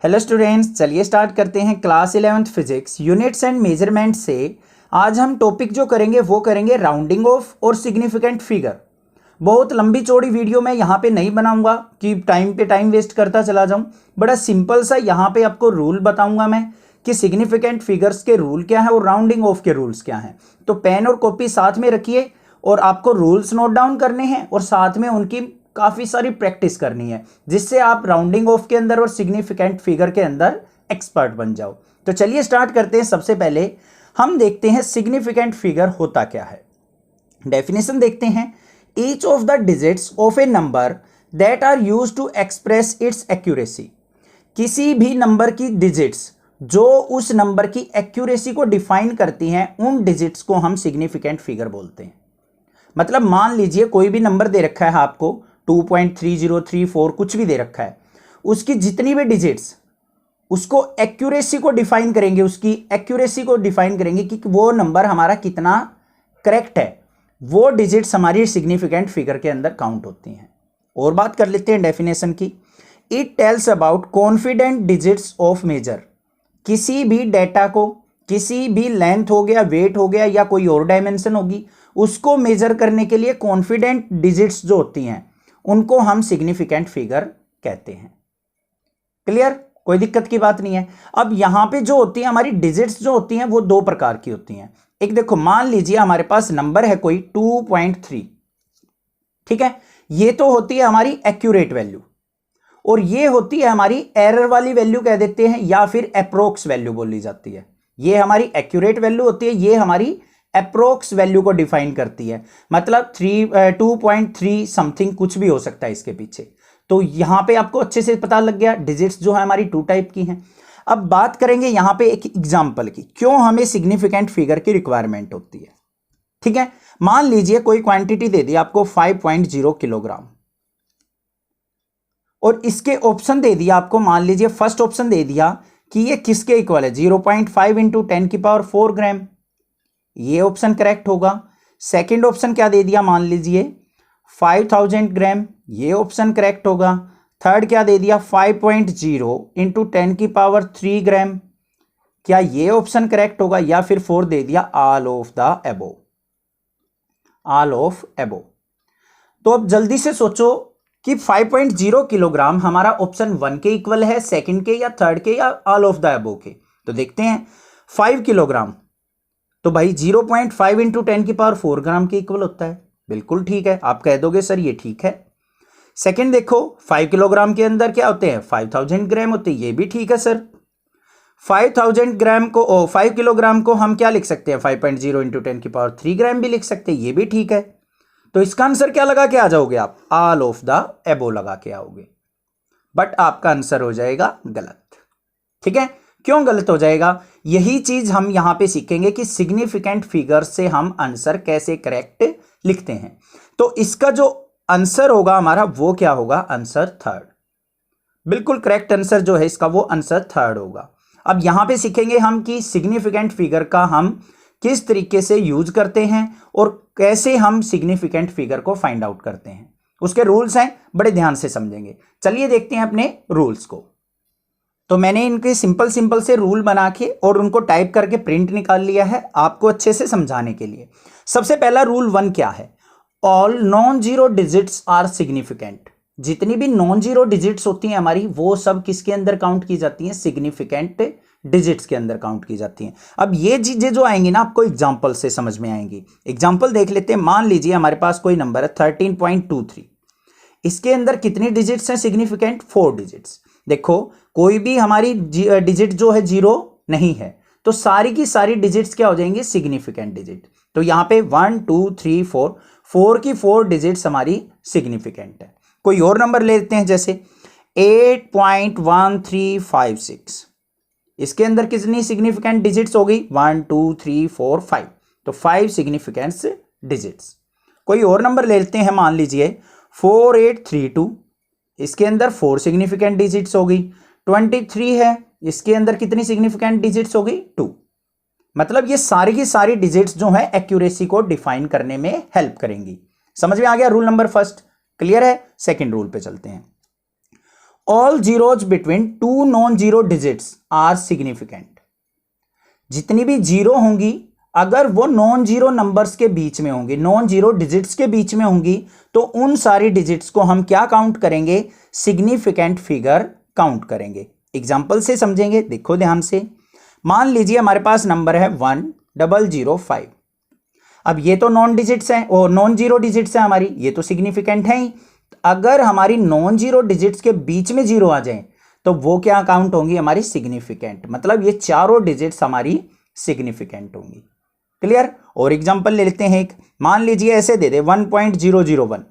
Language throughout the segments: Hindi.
हेलो स्टूडेंट्स, चलिए स्टार्ट करते हैं class 11th physics units and measurement से। आज हम टॉपिक जो करेंगे वो करेंगे राउंडिंग ऑफ और सिग्निफिकेंट फिगर। बहुत लंबी चौड़ी वीडियो मैं यहाँ पे नहीं बनाऊंगा कि टाइम पे टाइम वेस्ट करता चला जाऊँ। बड़ा सिंपल सा यहाँ पे आपको रूल बताऊंगा मैं कि सिग्निफिकेंट फिगर्स के रूल क्या है और राउंडिंग ऑफ के रूल्स क्या हैं। तो पेन और कॉपी साथ में रखिए और आपको रूल्स नोट डाउन करने हैं और साथ में उनकी काफ़ी सारी प्रैक्टिस करनी है, जिससे आप राउंडिंग ऑफ के अंदर और सिग्निफिकेंट फिगर के अंदर एक्सपर्ट बन जाओ। तो चलिए स्टार्ट करते हैं। सबसे पहले हम देखते हैं सिग्निफिकेंट फिगर होता क्या है। डेफिनेशन देखते हैं। Each of the digits of a number that are used to express its accuracy. किसी भी नंबर की डिजिट्स जो उस नंबर की एक्यूरेसी को डिफाइन करती हैं, उन डिजिट्स को हम सिग्निफिकेंट फिगर बोलते हैं। मतलब मान लीजिए कोई भी नंबर दे रखा है आपको 2.3034 कुछ भी दे रखा है, उसकी जितनी भी डिजिट्स उसको एक्यूरेसी को डिफाइन करेंगे, उसकी एक्यूरेसी को डिफाइन करेंगे कि वो नंबर हमारा कितना करेक्ट है। वो डिजिट्स हमारी सिग्निफिकेंट फिगर के अंदर काउंट होती हैं। और बात कर लेते हैं डेफिनेशन की। It tells about confident digits of measure. किसी भी डेटा को, किसी भी लेंथ हो गया, वेट हो गया या कोई और डायमेंशन होगी, उसको मेजर करने के लिए कॉन्फिडेंट डिजिट्स जो होती हैं उनको हम सिग्निफिकेंट फिगर कहते हैं। क्लियर? कोई दिक्कत की बात नहीं है। अब यहां पे जो होती है हमारी डिजिट्स जो होती हैं वो दो प्रकार की होती हैं। एक देखो, मान लीजिए हमारे पास नंबर है कोई 2.3, ठीक है, ये तो होती है हमारी एक्यूरेट वैल्यू, और ये होती है हमारी एरर वाली वैल्यू कह देते हैं, या फिर अप्रोक्स वैल्यू बोली जाती है। ये हमारी एक्यूरेट वैल्यू होती है, ये हमारी अप्रोक्स वैल्यू को डिफाइन करती है। मतलब 2.3 समथिंग कुछ भी हो सकता है इसके पीछे। तो यहां पे आपको अच्छे से पता लग गया डिजिट्स जो है हमारी 2 टाइप की हैं। अब बात करेंगे यहां पे एक एग्जांपल की, क्यों हमें सिग्निफिकेंट फिगर की रिक्वायरमेंट होती है। ठीक है, मान लीजिए कोई क्वांटिटी दे दी आपको 5.0 किलोग्राम, और इसके ऑप्शन दे दिया आपको, मान लीजिए फर्स्ट ऑप्शन दे दिया कि ये किसके इक्वल है, 0.5 इंटू 10⁴ ग्राम, ये ऑप्शन करेक्ट होगा। सेकंड ऑप्शन क्या दे दिया, मान लीजिए 5000 ग्राम, ये ऑप्शन करेक्ट होगा। थर्ड क्या दे दिया, 5.0 इंटू 10⁻³ ग्राम, क्या ये ऑप्शन करेक्ट होगा। या फिर 4 दे दिया all of the above, all of above. तो अब जल्दी से सोचो कि 5.0 किलोग्राम हमारा ऑप्शन 1 के इक्वल है, सेकंड के या थर्ड के या ऑल ऑफ द अबोव के। तो देखते हैं 5 किलोग्राम, तो भाई 0.5 इंटू 10⁻⁴ ग्राम के इक्वल होता है। बिल्कुल ठीक है, आप कह दोगे सर ये ठीक है। सेकंड देखो, 5 किलोग्राम के अंदर क्या होते हैं, 5000 ग्राम होते हैं, ये भी ठीक है सर। 5000 ग्राम को 5 किलोग्राम को हम क्या लिख सकते हैं, 5.0 इंटू 10⁻³ ग्राम भी लिख सकते हैं, ये भी ठीक है। तो इसका आंसर क्या लगा के आ जाओगे आप, ऑल ऑफ द अबोव लगा के आओगे। बट आपका आंसर हो जाएगा गलत। ठीक है, क्यों गलत हो जाएगा, यही चीज हम यहां पे सीखेंगे कि सिग्निफिकेंट फिगर से हम आंसर कैसे करेक्ट लिखते हैं। तो इसका जो आंसर होगा हमारा वो क्या होगा, आंसर थर्ड। बिल्कुल करेक्ट आंसर जो है इसका वो आंसर थर्ड होगा। अब यहां पे सीखेंगे हम कि सिग्निफिकेंट फिगर का हम किस तरीके से यूज करते हैं और कैसे हम सिग्निफिकेंट फिगर को फाइंड आउट करते हैं। उसके रूल्स हैं, बड़े ध्यान से समझेंगे। चलिए देखते हैं अपने रूल्स को। तो मैंने इनके सिंपल सिंपल से रूल बना के और उनको टाइप करके प्रिंट निकाल लिया है आपको अच्छे से समझाने के लिए। सबसे पहला रूल 1 क्या है, all non zero digits are significant. जितनी भी नॉन जीरो डिजिट्स होती हैं हमारी, वो सब किसके अंदर काउंट की जाती हैं, सिग्निफिकेंट डिजिट्स के अंदर काउंट की जाती हैं। अब ये चीजें जो आएंगी ना आपको एग्जाम्पल से समझ में आएंगी। एग्जाम्पल देख लेते हैं। मान लीजिए हमारे पास कोई नंबर है 13.23, इसके अंदर कितनी डिजिट्स हैं सिग्निफिकेंट, 4 डिजिट्स। देखो कोई भी हमारी डिजिट जो है 0 नहीं है, तो सारी की सारी डिजिट्स क्या हो जाएंगी, सिग्निफिकेंट डिजिट। तो यहां पे 1 2 3 4 की 4 डिजिट्स हमारी सिग्निफिकेंट है। कोई और नंबर ले लेते हैं, जैसे 8.1356, इसके अंदर कितनी सिग्निफिकेंट डिजिट्स हो गई, 1 2 3 4 5, तो 5 सिग्निफिकेंट डिजिट्स। कोई और नंबर ले लेते हैं, मान लीजिए 4832, इसके अंदर 4 सिग्निफिकेंट डिजिट्स हो गई। 23 है, इसके अंदर कितनी सिग्निफिकेंट डिजिट्स हो गई, 2। मतलब ये सारी की सारी डिजिट्स जो है एक्यूरेसी को डिफाइन करने में हेल्प करेंगी। समझ में आ गया रूल नंबर फर्स्ट, क्लियर है। सेकंड रूल पे चलते हैं। All zeros between two non zero digits are significant. जितनी भी जीरो होंगी अगर वो नॉन जीरो नंबर्स के बीच में होंगी, नॉन जीरो डिजिट्स के बीच में होंगी, तो उन सारी डिजिट्स को हम क्या काउंट करेंगे? सिग्निफिकेंट फिगर काउंट करेंगे। एग्जाम्पल से समझेंगे, देखो ध्यान से। मान लीजिए हमारे पास नंबर है 1005। अब ये तो नॉन डिजिट्स हैं और नॉन जीरो डिजिट्स हैं हमारी, ये तो सिग्निफिकेंट है ही। अगर हमारी नॉन जीरो डिजिट्स के बीच में जीरो आ जाए तो वो क्या काउंट होंगी? हमारी सिग्निफिकेंट। मतलब ये चारों डिजिट्स हमारी सिग्निफिकेंट होंगी। क्लियर? और एग्जांपल ले लेते हैं एक। मान लीजिए ऐसे दे दे 1.001,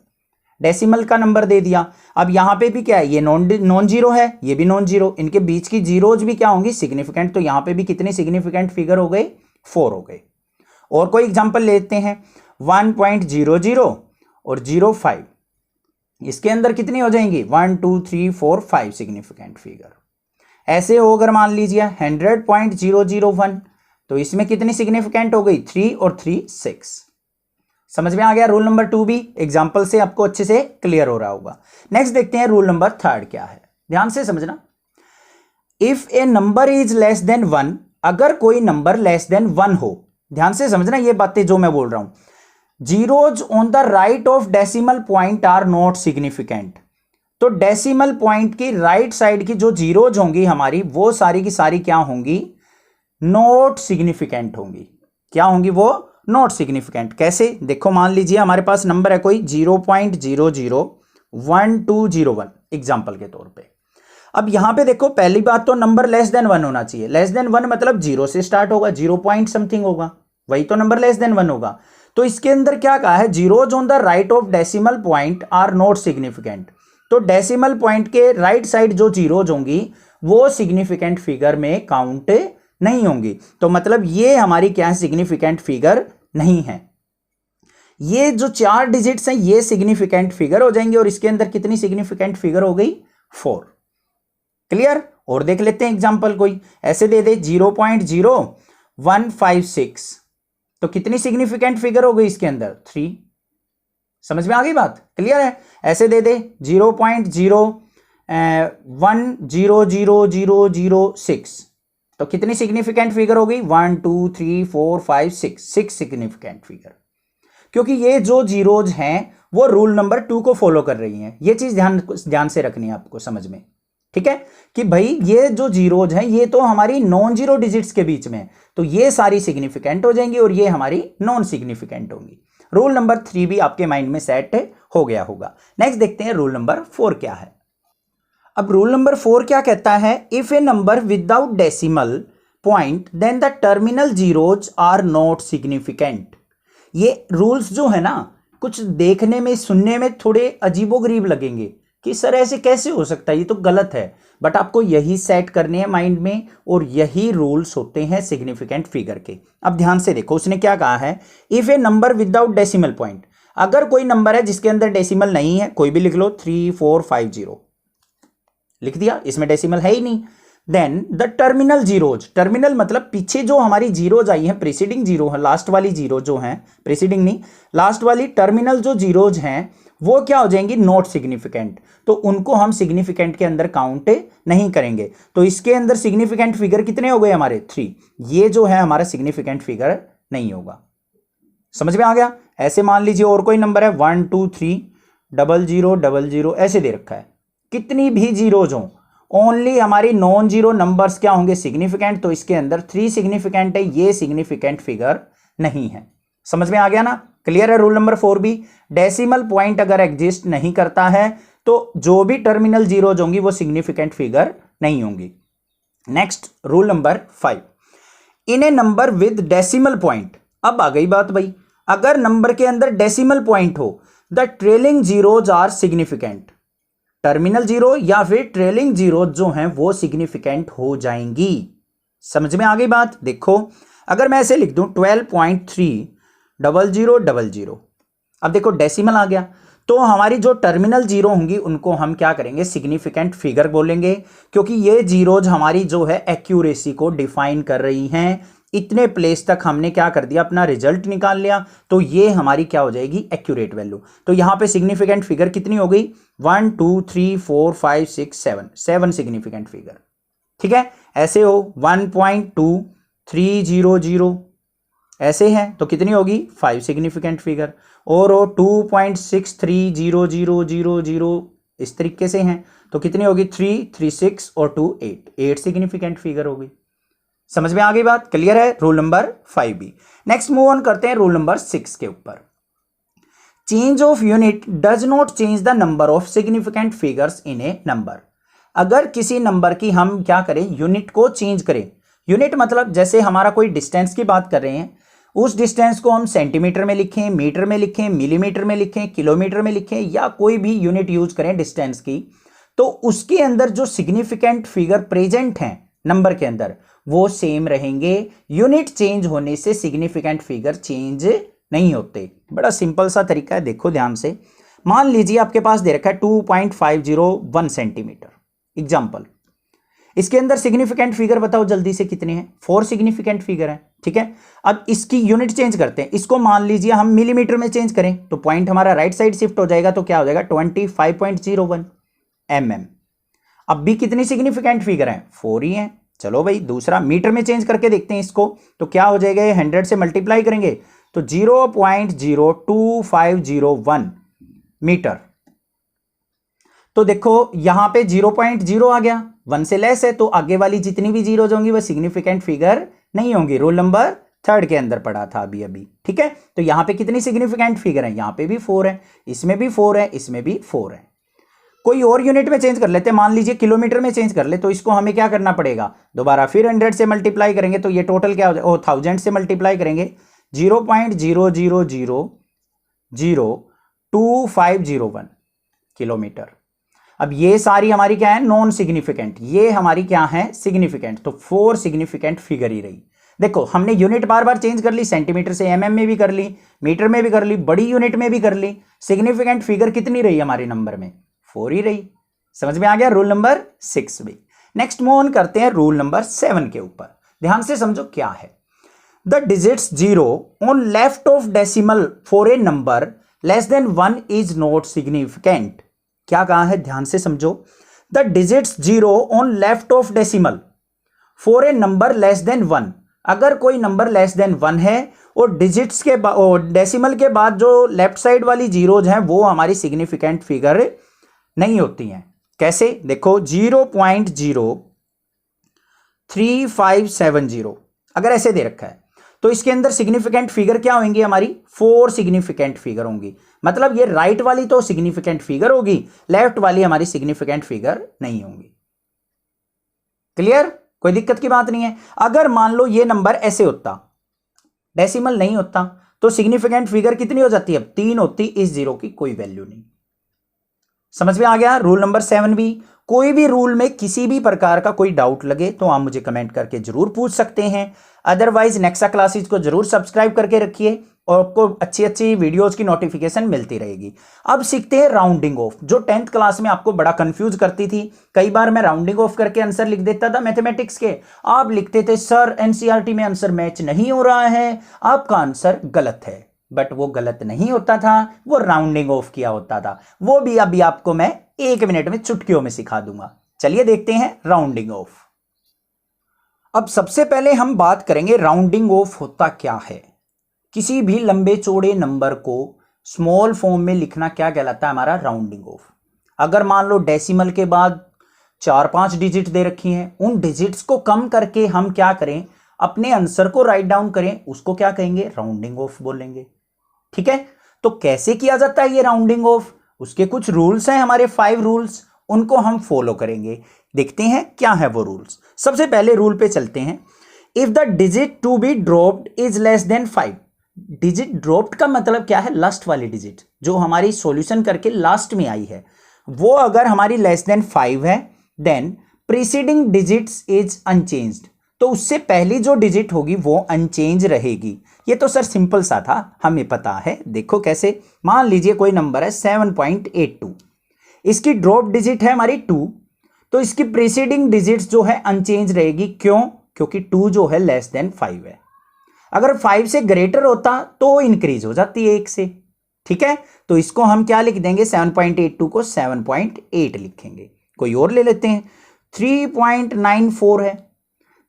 डेसिमल का नंबर दे दिया। अब यहां पे भी क्या है? ये नॉन जीरो है, ये भी नॉन जीरो, इनके बीच की जीरोज भी क्या होंगी? सिग्निफिकेंट। तो यहां पे भी कितने सिग्निफिकेंट फिगर हो गए? 4 हो गए। और कोई एग्जांपल लेते हैं 1.00 और 05, इसके अंदर कितनी हो जाएंगी? 1 2 3 4 5 सिग्निफिकेंट फिगर। ऐसे हो अगर मान लीजिए 100.001, तो इसमें कितनी सिग्निफिकेंट हो गई? 3 और 3 6। समझ में आ गया? रूल नंबर 2 भी एग्जांपल से आपको अच्छे से क्लियर हो रहा होगा। नेक्स्ट देखते हैं रूल नंबर 3 क्या है, ध्यान से समझना। If a number is less then 1, अगर कोई नंबर लेस देन 1 हो, ध्यान से समझना ये बातें जो मैं बोल रहा हूं। Zeros on the right of decimal point are not significant. तो डेसिमल पॉइंट की राइट साइड की जो जीरोज होंगी हमारी, वो सारी की सारी क्या होंगी? नॉट सिग्निफिकेंट होंगी। क्या होंगी वो? Not significant. कैसे? देखो मान लीजिए हमारे पास नंबर है कोई 0.001201 एग्जांपल के तौर पे। अब यहां पे देखो पहली बात तो नंबर लेस देन 1 होना चाहिए। लेस देन 1 मतलब 0 से स्टार्ट होगा, 0 पॉइंट समथिंग होगा, वही तो नंबर लेस देन 1 होगा। तो इसके अंदर क्या कहा है? Zeros on the right of decimal point are not significant. तो डेसिमल पॉइंट के राइट साइड जो जीरोज होंगी वो सिग्निफिकेंट फिगर में काउंट नहीं होंगी। तो मतलब ये हमारी क्या है? सिग्निफिकेंट फिगर नहीं है। ये जो 4 डिजिट्स हैं ये सिग्निफिकेंट फिगर हो जाएंगे। और इसके अंदर कितनी सिग्निफिकेंट फिगर हो गई? 4। क्लियर? और देख लेते हैं एग्जांपल कोई। ऐसे दे दे 0.0156, तो कितनी सिग्निफिकेंट फिगर हो गई इसके अंदर? 3। समझ में आ गई बात? क्लियर है? ऐसे दे दे 0.01000006, तो कितनी सिग्निफिकेंट फिगर हो गई? 1 2 3 4 5 6 सिग्निफिकेंट फिगर। क्योंकि ये जो जीरोज हैं वो रूल नंबर 2 को फॉलो कर रही हैं। ये चीज ध्यान से रखनी है आपको समझ में, ठीक है? कि भाई ये जो जीरोज हैं ये तो हमारी नॉन जीरो डिजिट्स के बीच में, तो ये सारी सिग्निफिकेंट हो जाएंगी और ये हमारी नॉन सिग्निफिकेंट होंगी। रूल नंबर 3 भी आपके माइंड में सेट हो गया होगा। नेक्स्ट देखते हैं रूल नंबर 4 क्या है। अब रूल नंबर 4 क्या कहता है? If a number without decimal point then the terminal zeros are not significant. ये रूल्स जो है ना कुछ देखने में सुनने में थोड़े अजीबोगरीब लगेंगे कि सर ऐसे कैसे हो सकता है, ये तो गलत है। बट आपको यही सेट करने हैं माइंड में और यही रूल्स होते हैं सिग्निफिकेंट फिगर के। अब ध्यान से देखो उसने क्या कहा है? If a number without decimal point, अगर कोई नंबर है जिसके अंदर डेसिमल नहीं है, कोई भी लिख लो 3450 लिख दिया, इसमें डेसिमल है ही नहीं, then the terminal zeros, terminal मतलब पीछे जो हमारी जीरोज आई हैं, प्रीसीडिंग जीरो है, लास्ट वाली जीरो जो है, प्रीसीडिंग नहीं लास्ट वाली, टर्मिनल जो जीरोज हैं वो क्या हो जाएंगी? Not significant. तो उनको हम सिग्निफिकेंट के अंदर काउंट नहीं करेंगे। तो इसके अंदर सिग्निफिकेंट फिगर कितने हो गए हमारे? 3। ये जो है हमारा सिग्निफिकेंट फिगर नहीं होगा। समझ में आ गया? ऐसे मान लीजिए और कोई नंबर है 1 2 3 00 00 ऐसे दे रखा है। कितनी भी जीरोज हो, ओनली हमारी नॉन जीरो नंबर्स क्या होंगे? सिग्निफिकेंट। तो इसके अंदर 3 सिग्निफिकेंट है, ये सिग्निफिकेंट फिगर नहीं है। समझ में आ गया ना? क्लियर है? रूल नंबर 4 भी डेसिमल पॉइंट अगर एग्जिस्ट नहीं करता है तो जो भी टर्मिनल जीरोज होंगी वो सिग्निफिकेंट फिगर नहीं होंगी। Next rule number 5, in a number with decimal point. अब आ गई बात भाई, अगर नंबर के अंदर डेसिमल पॉइंट हो the trailing zeros are significant. Terminal zero या फिर ट्रेलिंग जीरो जो हैं वो सिग्निफिकेंट हो जाएंगी। समझ में आ गई बात? देखो अगर मैं ऐसे लिख दूं 12.30000, अब देखो डेसिमल आ गया, तो हमारी जो टर्मिनल जीरो होंगी उनको हम क्या करेंगे? सिग्निफिकेंट फिगर बोलेंगे, क्योंकि ये जीरोज हमारी जो है एक्यूरेसी को डिफाइन कर रही हैं, इतने प्लेस तक हमने क्या कर दिया, अपना रिजल्ट निकाल लिया, तो ये हमारी क्या हो जाएगी, एक्यूरेट वैल्यू। तो यहां पे सिग्निफिकेंट फिगर कितनी हो गई, 1 2 3 4 5 6 7 सिग्निफिकेंट फिगर। ठीक है, ऐसे हो 1.2300 ऐसे है तो कितनी होगी, 5 सिग्निफिकेंट फिगर। और 2.630000 इस तरीके से हैं तो कितनी होगी, 3 3 6 और 2 8 सिग्निफिकेंट फिगर होगी। समझ में आ गई बात, क्लियर है। रूल नंबर 5 भी। नेक्स्ट मूव ऑन करते हैं रूल नंबर 6 के ऊपर। Change of unit does not change the number of significant figures in a number. अगर किसी नंबर की हम क्या करें, यूनिट को चेंज करें, यूनिट मतलब जैसे हमारा कोई डिस्टेंस की बात कर रहे हैं, उस डिस्टेंस को हम सेंटीमीटर में लिखें, मीटर में लिखें, मिलीमीटर में लिखें, किलोमीटर में लिखें, या कोई भी यूनिट यूज करें डिस्टेंस की, तो उसके अंदर जो सिग्निफिकेंट फिगर प्रेजेंट हैं नंबर के अंदर वो सेम रहेंगे। यूनिट चेंज होने से सिग्निफिकेंट फिगर चेंज नहीं होते। बड़ा सिंपल सा तरीका है, देखो ध्यान से। मान लीजिए आपके पास दे रखा है 2.501 सेंटीमीटर एग्जाम्पल, इसके अंदर सिग्निफिकेंट फिगर बताओ जल्दी से कितने हैं, 4 सिग्निफिकेंट फिगर है। ठीक है, अब इसकी यूनिट चेंज करते हैं, इसको मान लीजिए हम मिलीमीटर में चेंज करें तो पॉइंट हमारा राइट साइड शिफ्ट हो जाएगा, तो क्या हो जाएगा 25.01 mm। अब भी कितनी सिग्निफिकेंट फिगर है, 4 ही है। चलो भाई दूसरा मीटर में चेंज करके देखते हैं इसको, तो क्या हो जाएगा, 100 से मल्टीप्लाई करेंगे तो 0.02501 मीटर। तो देखो यहां पे 0.0 आ गया, 1 से लेस है, तो आगे वाली जितनी भी जीरोज होंगी वह सिग्निफिकेंट फिगर नहीं होंगी। रूल नंबर 3 के अंदर पढ़ा था अभी। ठीक है, तो यहां पे कितनी सिग्निफिकेंट फिगर है, यहां पे भी 4 है, इसमें भी 4 है, इसमें भी 4 है। कोई और यूनिट में चेंज कर लेते हैं, मान लीजिए किलोमीटर में चेंज कर ले, तो इसको हमें क्या करना पड़ेगा, दोबारा फिर 100 से मल्टीप्लाई करेंगे तो ये टोटल क्या हो जाएगा, 1000 से मल्टीप्लाई करेंगे 0.0002501 किलोमीटर। अब ये सारी हमारी क्या है, नॉन सिग्निफिकेंट, ये हमारी क्या है, सिग्निफिकेंट। तो 4 सिग्निफिकेंट फिगर ही रही। देखो हमने यूनिट बार बार चेंज कर ली, सेंटीमीटर से एमएम में भी कर ली, मीटर में भी कर ली, बड़ी यूनिट में भी कर ली, सिग्निफिकेंट फिगर कितनी रही हमारे नंबर में, 4 ही रही। समझ में आ गया रूल नंबर 6 भी। नेक्स्ट मूव ऑन करते हैं रूल नंबर 7 के ऊपर। ध्यान से समझो क्या है, the digits 0 on left of decimal for a number less than 1 is not significant. क्या कहा है, ध्यान से समझो, the digits 0 on left of decimal for a number less than 1। अगर कोई नंबर लेस देन 1 है और डिजिट्स के डेसिमल के बाद जो लेफ्ट साइड वाली जीरोज हैं वो हमारी सिग्निफिकेंट फिगर नहीं होती हैं। कैसे, देखो 0.03570 अगर ऐसे दे रखा है तो इसके अंदर सिग्निफिकेंट फिगर क्या होंगी हमारी, 4 सिग्निफिकेंट फिगर होंगी। मतलब ये राइट वाली तो सिग्निफिकेंट फिगर होगी, लेफ्ट वाली हमारी सिग्निफिकेंट फिगर नहीं होंगी। क्लियर, कोई दिक्कत की बात नहीं है। अगर मान लो ये नंबर ऐसे होता, डेसिमल नहीं होता, तो सिग्निफिकेंट फिगर कितनी हो जाती है, अब 3 होती, इस जीरो की कोई वैल्यू नहीं। समझ में आ गया रूल नंबर 7 भी। कोई भी रूल में किसी भी प्रकार का कोई डाउट लगे तो आप मुझे कमेंट करके जरूर पूछ सकते हैं। अदरवाइज नेक्सा क्लासेस को जरूर सब्सक्राइब करके रखिए और आपको अच्छी अच्छी वीडियोस की नोटिफिकेशन मिलती रहेगी। अब सीखते हैं राउंडिंग ऑफ, जो 10th क्लास में आपको बड़ा कंफ्यूज करती थी। कई बार मैं राउंडिंग ऑफ करके आंसर लिख देता था मैथमेटिक्स के, आप लिखते थे सर एनसीईआरटी में आंसर मैच नहीं हो रहा है, आपका आंसर गलत है। बट वो गलत नहीं होता था, वो राउंडिंग ऑफ किया होता था। वो भी अभी आपको मैं 1 मिनट में चुटकियों में सिखा दूंगा। चलिए देखते हैं राउंडिंग ऑफ। अब सबसे पहले हम बात करेंगे राउंडिंग ऑफ होता क्या है। किसी भी लंबे चौड़े नंबर को स्मॉल फॉर्म में लिखना क्या कहलाता है, हमारा राउंडिंग ऑफ। अगर मान लो डेसिमल के बाद 4-5 डिजिट दे रखी हैं, उन डिजिट्स को कम करके हम क्या करें, अपने आंसर को राइट डाउन करें, उसको क्या कहेंगे, राउंडिंग ऑफ बोलेंगे। ठीक है, तो कैसे किया जाता है ये राउंडिंग ऑफ, उसके कुछ रूल्स हैं हमारे 5 रूल्स, उनको हम फॉलो करेंगे। देखते हैं क्या है वो रूल्स। सबसे पहले रूल पे चलते हैं। If the digit to be dropped is less than 5। Digit dropped का मतलब क्या है, लास्ट वाली डिजिट जो हमारी सॉल्यूशन करके लास्ट में आई है, वो अगर हमारी लेस देन 5 है, then preceding digits is unchanged. तो उससे पहली जो डिजिट होगी वो अनचेंज रहेगी। ये तो सर सिंपल सा था, हमें पता है। देखो कैसे, मान लीजिए कोई नंबर है 7.82, इसकी ड्रॉप डिजिट है हमारी 2, तो इसकी प्रीसीडिंग डिजिट्स जो है अनचेंज रहेगी। क्यों, क्योंकि 2 जो है लेस देन 5 है। अगर 5 से ग्रेटर होता तो इंक्रीज हो जाती है 1 से, ठीक है। तो इसको हम क्या लिख देंगे, 7.82 को 7.8 लिखेंगे। कोई और ले लेते हैं, 3.94 है,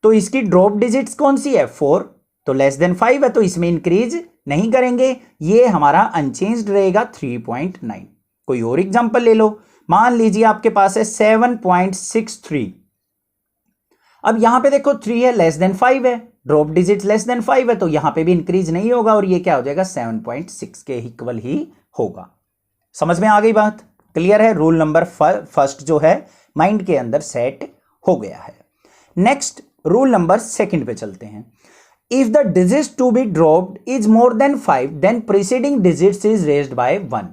तो इसकी ड्रॉप डिजिट्स कौन सी है, 4, तो लेस देन 5 है, तो इसमें इंक्रीज नहीं करेंगे, ये हमारा अनचेंज्ड रहेगा 3.9। कोई और एग्जांपल ले लो, मान लीजिए आपके पास है 7.63। अब यहां पे देखो 3 है, लेस देन 5 है, ड्रॉप डिजिट लेस देन 5 है, तो यहां पे भी इंक्रीज नहीं होगा और ये क्या हो जाएगा, 7.6 के इक्वल ही होगा। समझ में आ गई बात, क्लियर है। रूल नंबर फर्स्ट जो है माइंड के अंदर सेट हो गया है। नेक्स्ट रूल नंबर सेकंड पे चलते हैं। If the digits to be dropped is more than 5 then preceding digits is raised by 1।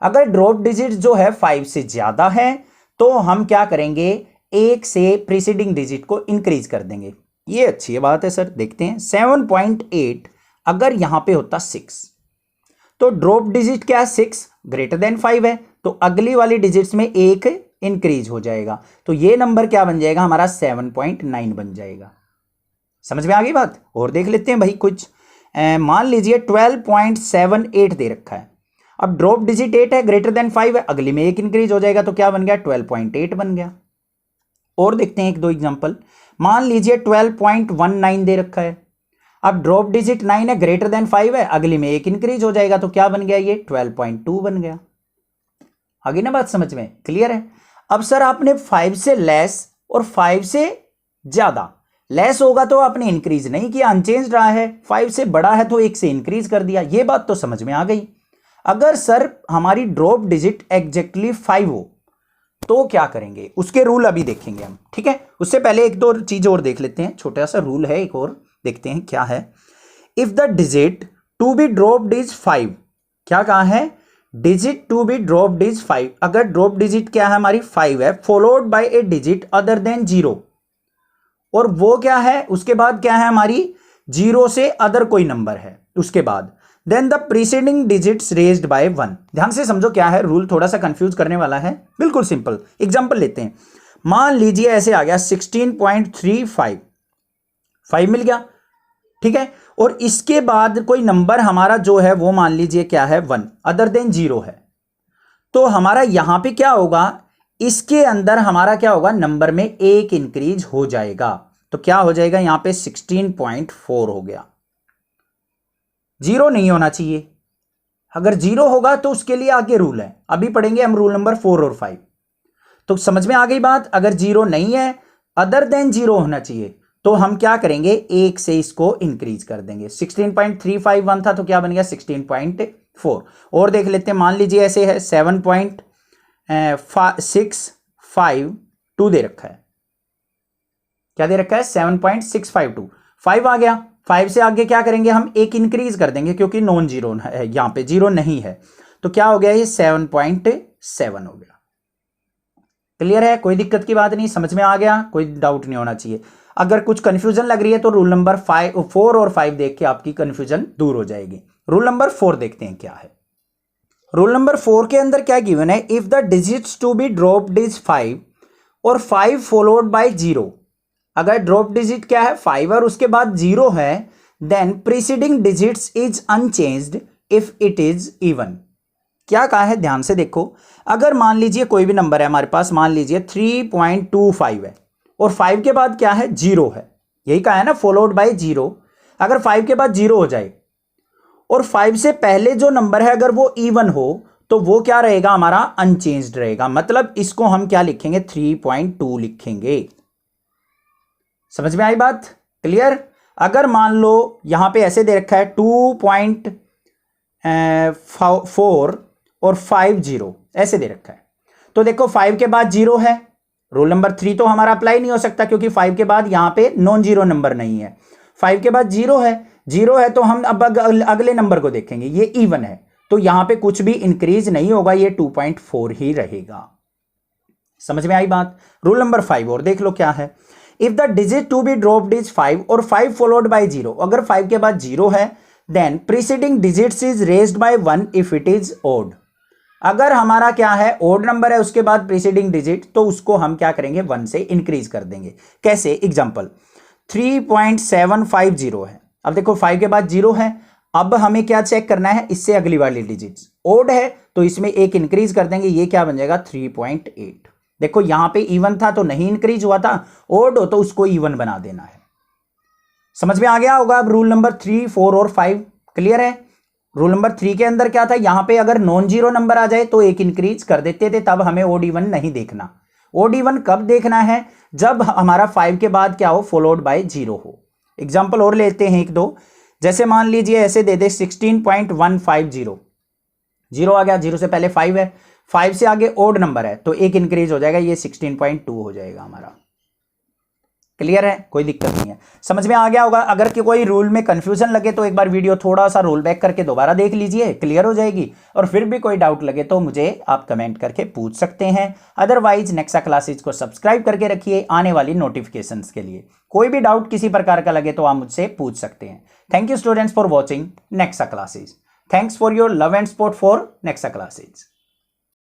अगर ड्रॉप डिजिट्स जो है 5 से ज्यादा है तो हम क्या करेंगे, 1 से प्रीसीडिंग डिजिट को इंक्रीज कर देंगे। ये अच्छी बात है सर, देखते हैं 7.8 अगर यहां पे होता 6, तो ड्रॉप डिजिट क्या है, 6 ग्रेटर देन 5 है, तो अगली वाली डिजिट्स में 1 इंक्रीज हो जाएगा, तो ये नंबर क्या बन जाएगा हमारा, 7.9 बन जाएगा। समझ में आ गई बात। और देख लेते हैं भाई कुछ, मान लीजिए 12.78 दे रखा है, अब ड्रॉप डिजिट 8 है, ग्रेटर देन 5 है, अगली में 1 इंक्रीज हो जाएगा, तो क्या बन गया, 12.8 बन गया। और देखते हैं 1-2 एग्जांपल, मान लीजिए 12.19 दे रखा है, अब ड्रॉप डिजिट 9 है, ग्रेटर देन 5 है, अगली में 1 इंक्रीज हो जाएगा, तो क्या बन गया, ये 12.2 बन गया। आगे ना बात समझ में, क्लियर है। अब सर आपने 5 से लेस और 5 से ज्यादा, लेस होगा तो आपने इंक्रीज नहीं किया, अनचेंज रहा है, 5 से बड़ा है तो 1 से इंक्रीज कर दिया, ये बात तो समझ में आ गई। अगर सर हमारी ड्रॉप डिजिट एग्जैक्टली 5 हो तो क्या करेंगे, उसके रूल अभी देखेंगे हम, ठीक है। उससे पहले 1-2 चीज और देख लेते हैं, छोटा सा रूल है एक और, देखते हैं क्या है। If the digit to be dropped is 5, क्या कहा है, digit to be dropped is 5, अगर ड्रॉप डिजिट क्या है हमारी 5 है, followed by a digit other than 0, और वो क्या है, उसके बाद क्या है हमारी 0 से अदर कोई नंबर है उसके बाद, then the preceding digits raised by 1। ध्यान से समझो क्या है रूल, थोड़ा सा कंफ्यूज करने वाला है, बिल्कुल सिंपल एग्जांपल लेते हैं। मान लीजिए ऐसे आ गया 16.35, 5 मिल गया, ठीक है, और इसके बाद कोई नंबर हमारा जो है वो मान लीजिए क्या है 1 अदर देन 0 है, तो हमारा यहां पे क्या होगा, इसके अंदर हमारा क्या होगा, नंबर में 1 इंक्रीज हो जाएगा, तो क्या हो जाएगा यहां पे 16.4 हो गया। 0 नहीं होना चाहिए, अगर 0 होगा तो उसके लिए आगे रूल है, अभी पढ़ेंगे हम रूल नंबर 4 और 5। तो समझ में आ गई बात, अगर 0 नहीं है, अदर देन 0 होना चाहिए, तो हम क्या करेंगे, 1 से इसको इंक्रीज कर देंगे। 16.351 था तो क्या बन गया 16.4। और देख लेते हैं, मान लीजिए ऐसे है 7.652 दे रखा है, क्या दे रखा है 7.652, 5 आ गया, 5 से आगे क्या करेंगे हम, 1 इंक्रीज कर देंगे क्योंकि नॉन जीरो है, यहां पे 0 नहीं है, तो क्या हो गया ये 7.7 हो गया। क्लियर है, कोई दिक्कत की बात नहीं, समझ में आ गया, कोई डाउट नहीं होना चाहिए। अगर कुछ कंफ्यूजन लग रही है तो रूल नंबर 4 और 5 देख के आपकी कंफ्यूजन दूर हो जाएगी। रूल नंबर 4 देखते हैं क्या है। रूल नंबर 4 के अंदर क्या गिवन है, if the digits to be dropped is 5 और 5 फॉलोड बाय 0, अगर ड्रॉप डिजिट क्या है 5 और उसके बाद 0 है, then preceding digits is unchanged if it is even. क्या कहा है, ध्यान से देखो, अगर मान लीजिए कोई भी नंबर है हमारे पास, मान लीजिए 3.25 है और 5 के बाद क्या है 0 है, यही कहा है ना फॉलोड बाय 0, अगर 5 के बाद 0 हो जाए और 5 से पहले जो नंबर है अगर वो इवन हो तो वो क्या रहेगा हमारा, अनचेंज्ड रहेगा, मतलब इसको हम क्या लिखेंगे 3.2 लिखेंगे। समझ में आई बात, क्लियर। अगर मान लो यहां पे ऐसे दे रखा है 2.4 और 50 ऐसे दे रखा है, तो देखो 5 के बाद 0 है, रूल नंबर 3 तो हमारा अप्लाई नहीं हो सकता क्योंकि 5 के बाद यहां पे नॉन जीरो नंबर नहीं है, 5 के बाद 0 है तो हम अब अगले नंबर को देखेंगे, ये इवन है तो यहां पे कुछ भी इंक्रीज नहीं होगा, ये 2.4 ही रहेगा। समझ में आई बात। रूल नंबर 5 और देख लो क्या है, if the digit to be dropped is 5 और 5 फॉलोड बाय 0, अगर 5 के बाद 0 है, then preceding digits is raised by 1 if it is odd. अगर हमारा क्या है ओड नंबर है उसके बाद प्रीसीडिंग डिजिट, तो उसको हम क्या करेंगे 1 से इंक्रीज कर देंगे। कैसे, एग्जांपल 3.750 है, अब देखो 5 के बाद 0 है, अब हमें क्या चेक करना है, इससे अगली वाली डिजिट्स ओड है तो इसमें एक इंक्रीज कर देंगे, ये क्या बन जाएगा 3.8। देखो यहां पे इवन था तो नहीं इंक्रीज हुआ था, ओड हो तो उसको इवन बना देना है। समझ में आ गया होगा। अब रूल नंबर 3, 4 और 5 क्लियर है। रूल नंबर 3 के अंदर क्या था, यहां पे अगर नॉन जीरो नंबर आ जाए तो एक इंक्रीज कर देते थे, तब हमें ओड इवन नहीं देखना। ओड इवन कब देखना है, जब हमारा 5 के बाद क्या हो, फॉलोड बाय 0 हो। एग्जाम्पल और लेते हैं एक दो, जैसे मान लीजिए ऐसे दे दे 16.150, 0 आ गया, 0 से पहले 5 है, 5 से आगे ओड नंबर है तो एक इंक्रीज हो जाएगा, ये 16.2 हो जाएगा हमारा। क्लियर है, कोई दिक्कत नहीं है, समझ में आ गया होगा। अगर कि कोई रूल में कंफ्यूजन लगे तो एक बार वीडियो थोड़ा सा रोल बैक करके दोबारा देख लीजिए, क्लियर हो जाएगी। और फिर भी कोई डाउट लगे तो मुझे आप कमेंट करके पूछ सकते हैं। अदरवाइज नेक्सा क्लासेज को सब्सक्राइब करके रखिए आने वाली नोटिफिकेशंस के लिए। कोई भी डाउट किसी प्रकार का लगे तो आप मुझसे पूछ सकते हैं। Thank you students for watching Nexa classes. Thanks for your love and support for Nexa classes.